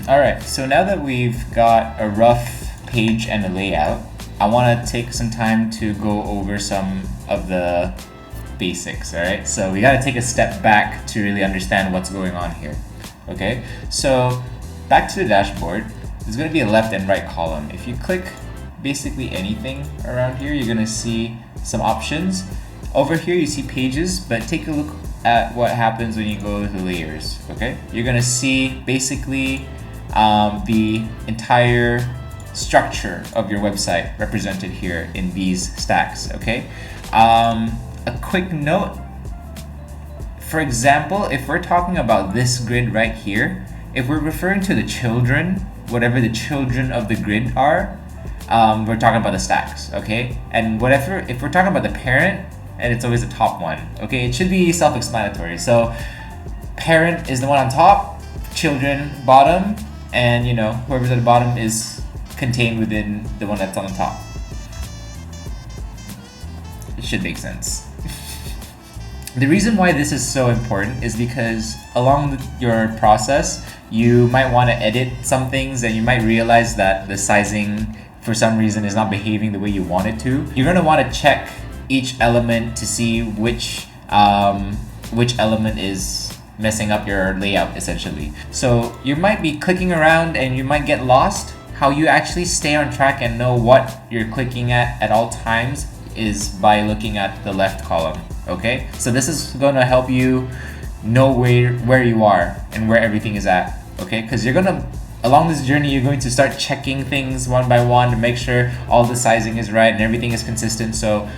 Alright, so now that we've got a rough page and a layout, I want to take some time to go over some of the basics, alright? So we got to take a step back to really understand what's going on here, okay? So back to the dashboard, there's going to be a left and right column. If you click basically anything around here, you're going to see some options. Over here you see pages, but take a look at what happens when you go to layers, okay? You're going to see basically the entire structure of your website represented here in these stacks, okay? A quick note, for example, if we're talking about this grid right here, if we're referring to the children, whatever the children of the grid are, we're talking about the stacks, okay? And whatever, if we're talking about the parent, and it's always the top one, okay? It should be self-explanatory. So parent is the one on top, children bottom, and you know, whoever's at the bottom is contained within the one that's on the top. It should make sense. The reason why this is so important is because along your process, you might want to edit some things and you might realize that the sizing for some reason is not behaving the way you want it to. You're going to want to check each element to see which element is messing up your layout essentially. So you might be clicking around and you might get lost. How you actually stay on track and know what you're clicking at all times is by looking at the left column, okay? So this is going to help you know where you are and where everything is at, okay? Because you're going to, along this journey, you're going to start checking things one by one to make sure all the sizing is right and everything is consistent. So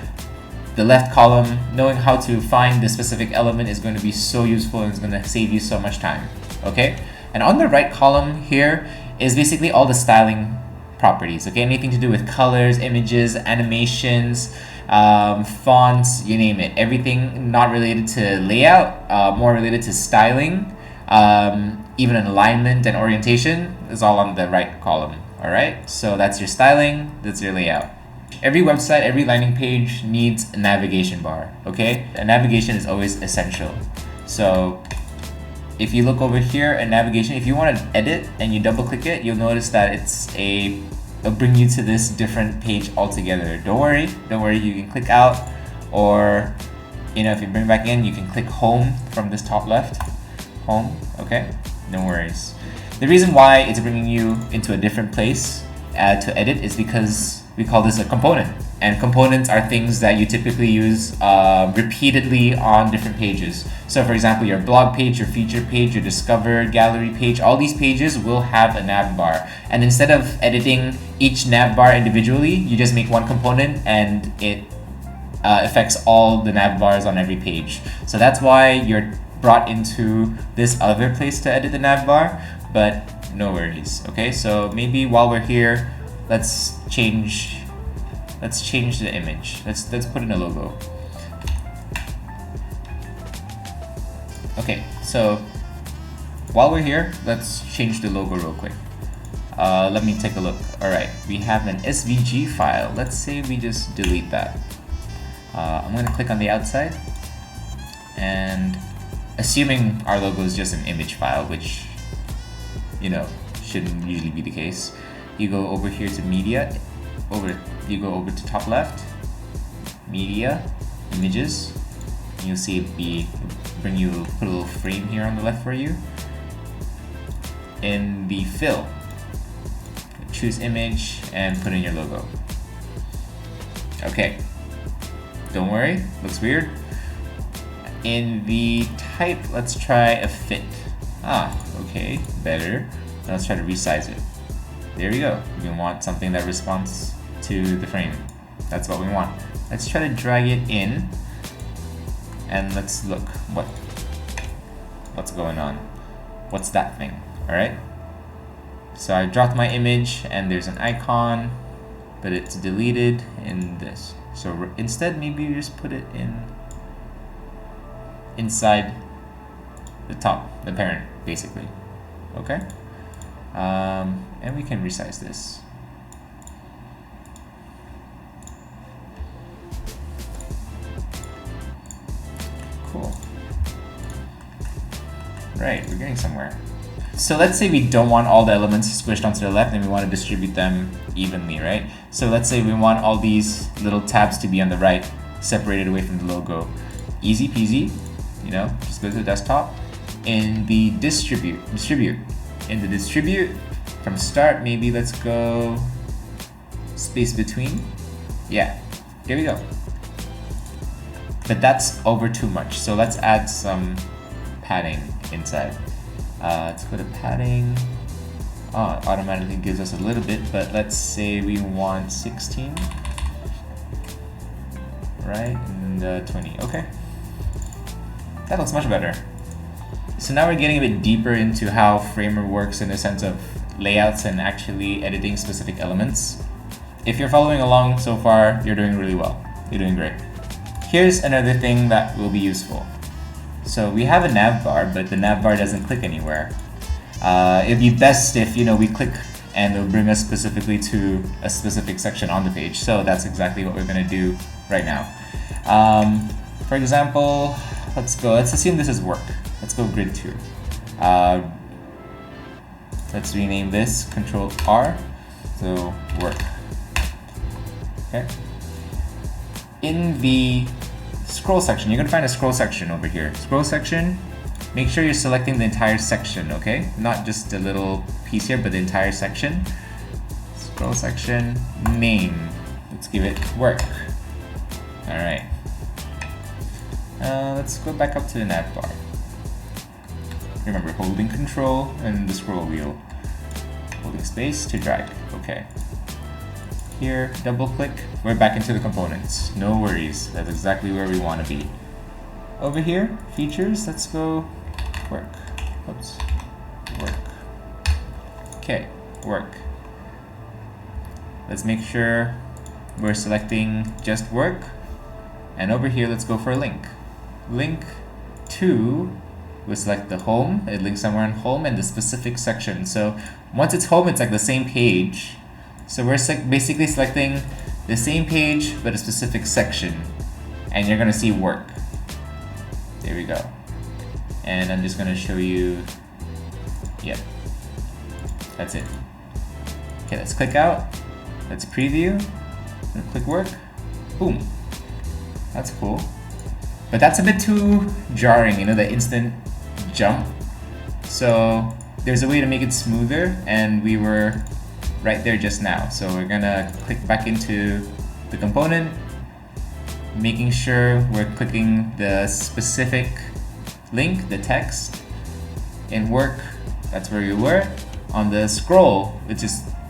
the left column, knowing how to find the specific element is going to be so useful and it's going to save you so much time, okay? And on the right column here is basically all the styling properties, okay? Anything to do with colors, images, animations, fonts, you name it. Everything not related to layout, more related to styling, even alignment and orientation is all on the right column, all right? So that's your styling, that's your layout. Every website, every landing page needs a navigation bar, okay? A navigation is always essential. So if you look over here at navigation, if you want to edit and you double click it, you'll notice that it'll bring you to this different page altogether. Don't worry, you can click out, or you know, if you bring back in, you can click home from this top left, home, okay? No worries. The reason why it's bringing you into a different place to edit is because we call this a component, and components are things that you typically use repeatedly on different pages. So for example, your blog page, your feature page, your discover gallery page, all these pages will have a nav bar, and instead of editing each nav bar individually, you just make one component and it affects all the nav bars on every page. So that's why you're brought into this other place to edit the nav bar, but no worries, okay? So maybe while we're here, let's change the image. Let's put in a logo. Okay, so while we're here, let's change the logo real quick. Let me take a look. All right, we have an SVG file. Let's say we just delete that. I'm gonna click on the outside, and assuming our logo is just an image file, which you know shouldn't usually be the case, you go over here to media, you go over to top left, media, images, and you'll see it put a little frame here on the left for you. In the fill, choose image and put in your logo. Okay, don't worry, looks weird. In the type, let's try a fit. Okay, better. Now let's try to resize it. There we go. We want something that responds to the frame. That's what we want. Let's try to drag it in, and let's look what's going on. What's that thing? All right. So I dropped my image, and there's an icon, but it's deleted in this. So instead, maybe you just put it inside the top, the parent, basically. Okay. And we can resize this. Cool. Right, we're getting somewhere. So let's say we don't want all the elements squished onto the left and we want to distribute them evenly, right? So let's say we want all these little tabs to be on the right, separated away from the logo. Easy peasy, you know, just go to the desktop. In the distribute, in the distribute, from start, maybe let's go space between. Yeah, here we go. But that's over too much, so let's add some padding inside. Let's go to padding. Oh, it automatically gives us a little bit, but let's say we want 16, right? And 20, okay. That looks much better. So now we're getting a bit deeper into how Framer works in the sense of layouts and actually editing specific elements. If you're following along so far, you're doing really well. You're doing great. Here's another thing that will be useful. So we have a nav bar, but the nav bar doesn't click anywhere. It'd be best if we click and it'll bring us specifically to a specific section on the page. So that's exactly what we're gonna do right now. For example, let's assume this is work. Let's go grid 2. Let's rename this Control R, so work. Okay. In the scroll section, you're gonna find a scroll section over here. Scroll section, make sure you're selecting the entire section, okay? Not just a little piece here, but the entire section. Scroll section, name. Let's give it work. All right. Let's go back up to the nav bar. Remember, holding Control and the scroll wheel. Holding space to drag, okay. Here, double click, we're back into the components. No worries, that's exactly where we want to be. Over here, features, let's go work. Oops, work. Okay, work. Let's make sure we're selecting just work. And over here, let's go for a link. Link to, we'll select the home, it links somewhere on home and the specific section. So once it's home, it's like the same page. So we're basically selecting the same page, but a specific section. And you're gonna see work. There we go. And I'm just gonna show you, yep, that's it. Okay, let's click out, let's preview, and click work, boom. That's cool. But that's a bit too jarring, the instant jump. So there's a way to make it smoother, and we were right there just now. So we're gonna click back into the component, making sure we're clicking the specific link, the text. In work, that's where you were. On the scroll,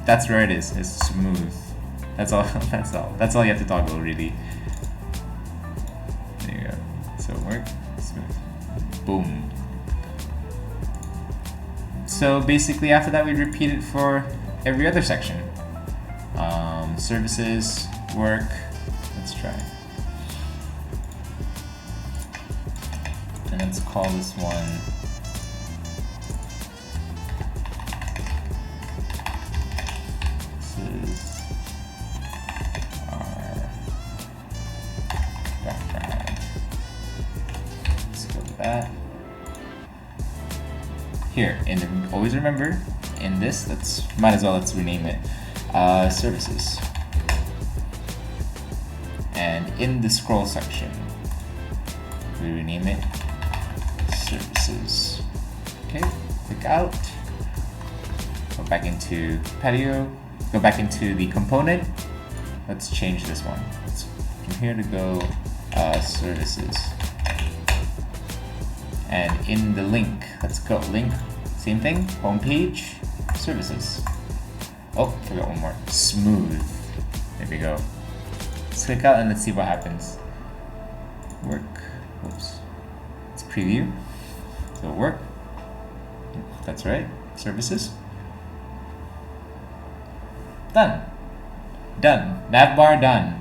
that's where it is. It's smooth. That's all. That's all you have to toggle, really. There you go. So work, smooth, boom. So basically, after that, we repeat it for every other section. Services, work. Let's try. And let's call this one this is our background. Let's go with that. Here, and always remember, in this, let's rename it services. And in the scroll section, we rename it services. Okay, click out, go back into patio, go back into the component. Let's change this one. From here to go services. And in the link, let's go link, same thing, homepage, services. Oh, forgot one more, smooth. There we go. Let's click out and let's see what happens. Work, whoops. Let's preview. So work, that's right, services. Done. Done, nav bar done.